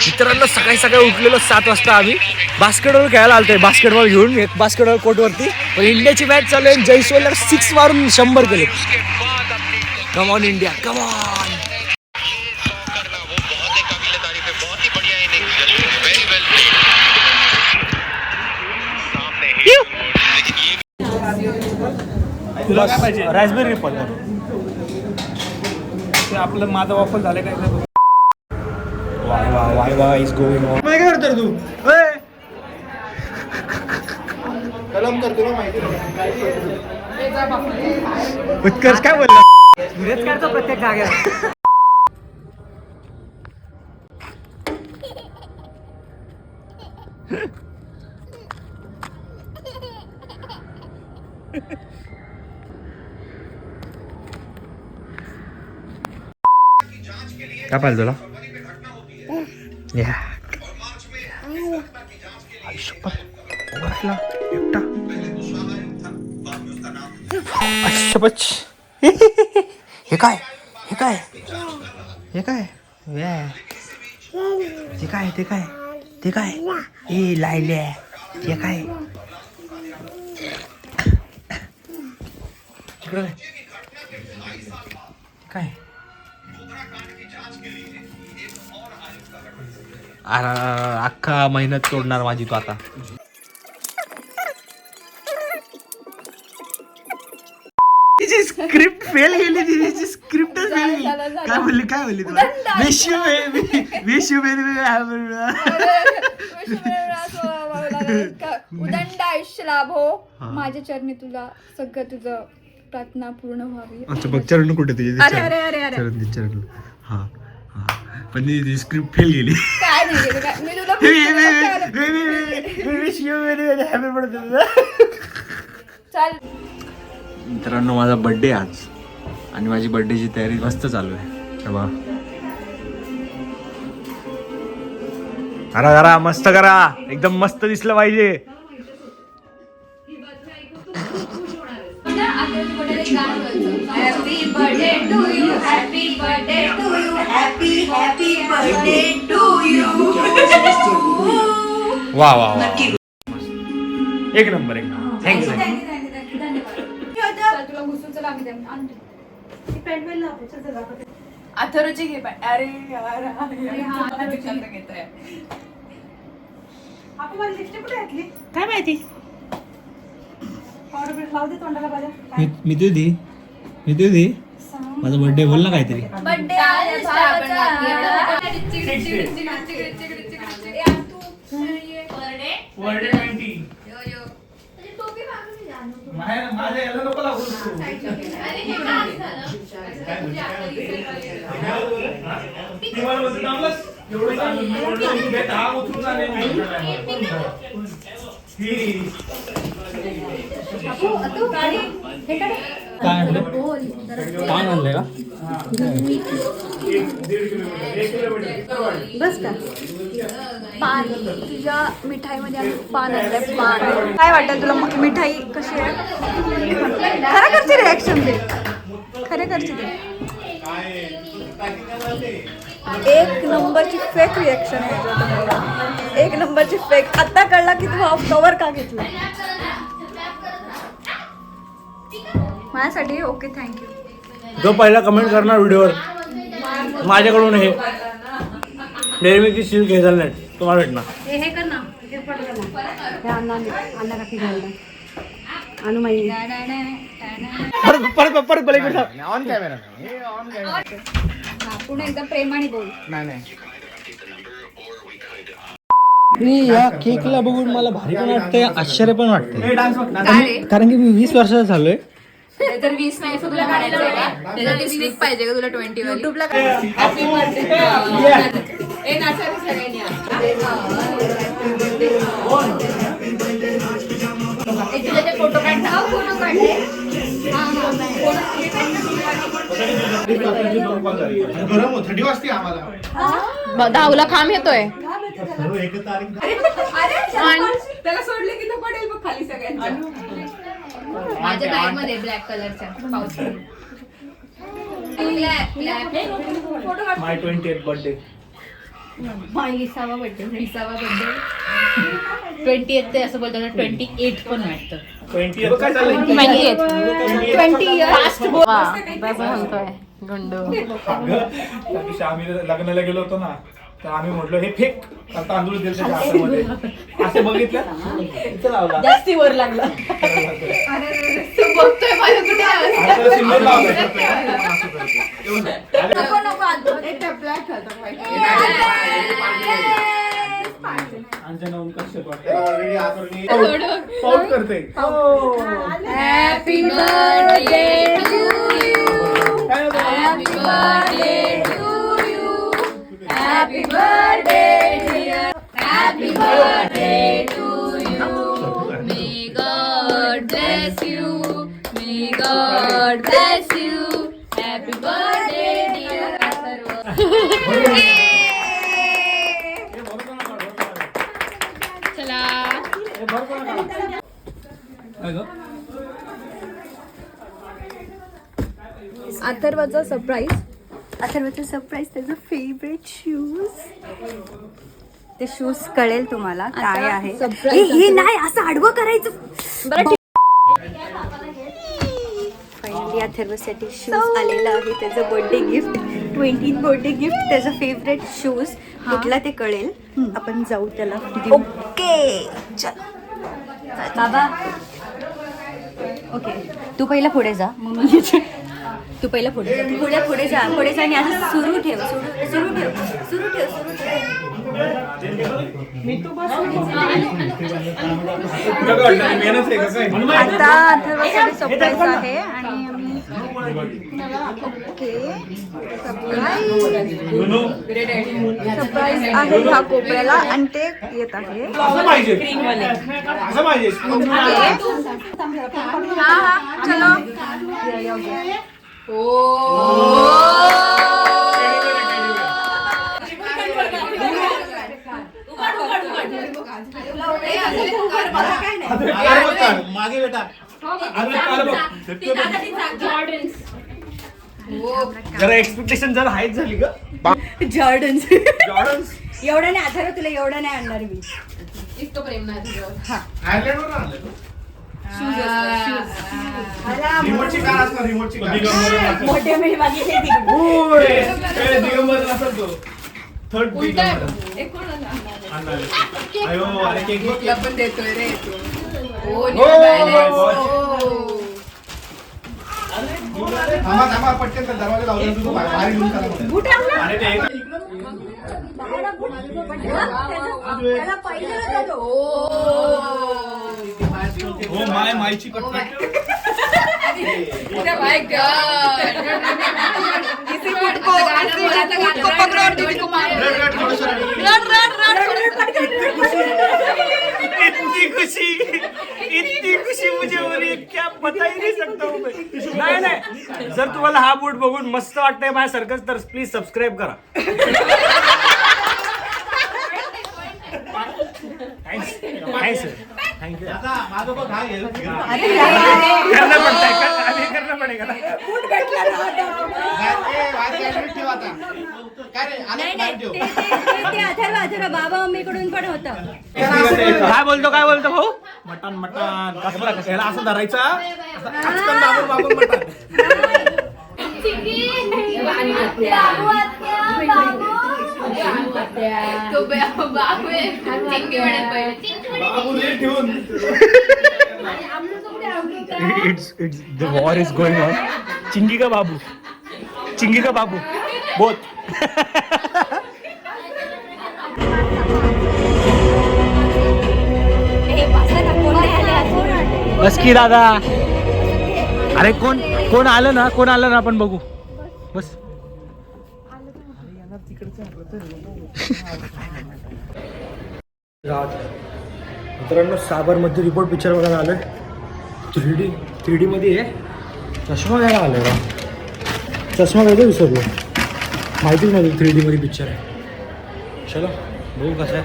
मित्रांनो सकाळी सकाळी उठलेलो 7 वाजता आम्ही बास्केटबॉल खेळायला आलतोय. बास्केटबॉल घेऊन एक बास्केटबॉल कोर्टवरती. पण इंडियाची मॅच चालू आहे. जयस्वालला 6 मारून 100 केले. Come on India, come on. तुला काय पाहिजे? रास्पबेरी रिपल आपलं माझं वाफल झालं काय? Y is going on. काय करतो तू? कलम कर, तुला माहिती उत्कर्ष काय बोलला? सूर्यच काढतो प्रत्येक जागेवर. काय पाहिजे तुला? या एकटा हे काय हे काय हे काय ते काय ते काय ते काय ए लायले ते काय काय अख्खा मेहनत तोडणार माझी तो आता. तिची स्क्रिप्ट फेल गेली. तिची स्क्रिप्टच फेल गेली. काय बोलली तुला? उदंड आयुष्य लाभो. माझ्या चरणी तुला सगळं तुझं प्रार्थना पूर्ण व्हावी. अच्छा बघ चरण कुठे तुझे? चरण हा पण ती स्क्रिप्ट फेल गेली. काय नाही केलं काय मी तुला चाल. मित्रांनो माझा बर्थडे आज आणि माझी बर्थडेची तयारी मस्त चालू आहे. करा करा मस्त करा, एकदम मस्त दिसलं पाहिजे. Happy birthday to you, happy birthday to you, happy happy birthday to you. वा वा वा एक नंबर एक थँक्यू. तुला घुसून चला आम्ही अथर्वची घे पण. अरे यार काय माहिती? मी तुझी माझा बर्थडे बोल ना काहीतरी. बर्थडे माझ्या याला नको लागू. काय आणलं? पान आणलंय का? बस का पान तुझ्या मिठाईमध्ये आम्ही पान आणलंय. पान काय वाटतं तुला? मिठाई कशी आहे? खरं करते रिॲक्शन दे. खरे करते ते. एक नंबरची फेक रिॲक्शन आहे. एक नंबरची फेक. आता कळला की तू हाफ कवर का घेतला माझ्यासाठी. Okay thank you. जो पहिला कमेंट करणार व्हिडिओवर माझ्याकडून हे डेअरी मिल्कची सिल्क हेझलनट तुम्हाला भेटणार. हे कर ना, हे पड ना. अन्ना काकी घालला. अनु माई परत पलीकडे ऑन कॅमेरा. पुन्हा एकदा प्रेमाने बोल. नाही मी या केकला बघून मला भारी पण वाटतंय, आश्चर्य पण वाटतंय. कारण की मी 20 वर्षाचा झालोय. जर 20 नाही तुला काढायचं आहे का? त्याच्यात स्लिप पाहिजे का तुला 20 वाली? युट्यूबला हॅपी बर्थडे ए नाचायला सगळ्यांनी तुझे फोटो काढ. फोटो काढले. थंडी वाजते आम्हाला. धावला खांब येतोय. त्याला सोडले की तो पडेल बघ खाली सगळ्यांच्या. माझ्या बॅग मध्ये ब्लॅक कलरच्या पाऊस. फोटो काढ. माय 20th बर्थडे. विसावा बर्थडे 28 ते असं बोलतात 28 पण वाटतं 20 काय चाललंय 20 years. म्हणतोय गुंडू त्या दिवशी आम्ही लग्नाला गेलो होतो ना तर आम्ही म्हटलो हे फेक तांदूळ दिले त्याच्या हातामध्ये असे बघितलं इथं लावला जास्ती वर लागला तू बघतोय माझ्या कुठे आता सिंबल लावलाय. नको नको आणतो. पाऊट करते Happy birthday to you. Happy birthday to you. Happy birthday dear. Happy birthday to you. May God bless you. May God bless you. Happy birthday dear Atharva. चला. अथर्वचा सरप्राईज त्याचं फेवरेट शूज. ते shoes कळेल तुम्हाला काय आहे. हे नाही असं आडवं करायचं. फायनली अथर्वसाठी शूज आलेला आहे. त्याचं birthday gift 20th birthday gift. त्याचं फेवरेट शूज कुठला ते कळेल. आपण जाऊ त्याला. ओके चल बाबा. ओके तू पहिला पुढे जा मग मी येते. तू पहिला पुढे जा. पुढे जा आणि असं सुरू ठेव. आता अथर्वसाठी सरप्राईज आहे आणि आम्ही ओके सरप्राईज आहे ह्या कोपऱ्याला आणि ते येत आहे. हा चलो. मागे बेटा जरा एक्सपेक्टेशन जरा हाईट झाली का. जॉर्डन्स जॉर्डन्स एवढं नाही अथर्व तुला एवढं नाही आणणार मी. इतकं प्रेम नाही तुझ्यावर आयर्लंडवरून आणलं तू. रिमोटची कार असणार रिमोटची कार. मोठे मी मागितले दिगंबर नसेल तो थर्ड दिगंबर अयो अरे केक बघ पण देतोय रे तू थांबा पटकन त्या दरवाजा लावला तू बाहेर घेऊन चला म्हणे. अरे ते हो मायची कटकट इतनी खुशी मुझे हो रही है क्या बता ही नहीं सकता हूँ मैं. नाही जर तुम्हाला हा बूट बघून मस्त वाटतंय माझ्यासारखंच तर प्लीज सबस्क्राईब करा. Thanks thank you. माझं बघ हा घे. करना पडेगा ना. ठेवा आता काय रे आले ठेव. अथर्व बाबा मम्मीकडून पण होतं. काय बोलतो भाऊ. मटन कसला याला असं धरायचा आजकाल बाबून mutton. It's the war is going on. चिंगी का बाबू बोथ. बस की दादा. अरे कोण आलं ना आपण बघू बस. मित्रांनो साबरमती रिपोर्ट पिक्चर बघायला आलोय. 3D मध्ये आहे. चष्मा घ्यायला आलोय का. चष्मा घ्यायचा विसरलो. माहितीच नाही 3D मध्ये पिक्चर आहे. चलो बघू कसं आहे.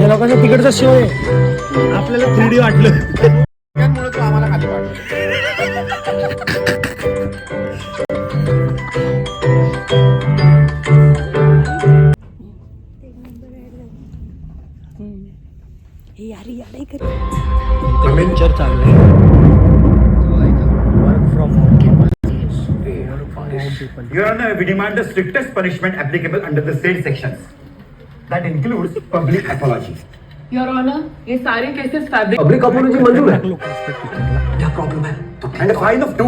या लोकांचा तिकडचा शो आहे. आपल्याला 3D वाटलं. तो आम्हाला खाली पाड. हे यार यार कर पिक्चर चालू आहे work from home Your Honor, we demand the strictest punishment applicable under the said sections. That includes public apology. Your honour ये सारे केसेस फैब्रिक Public apology मंजूर है. क्या प्रॉब्लम है? And a fine of 2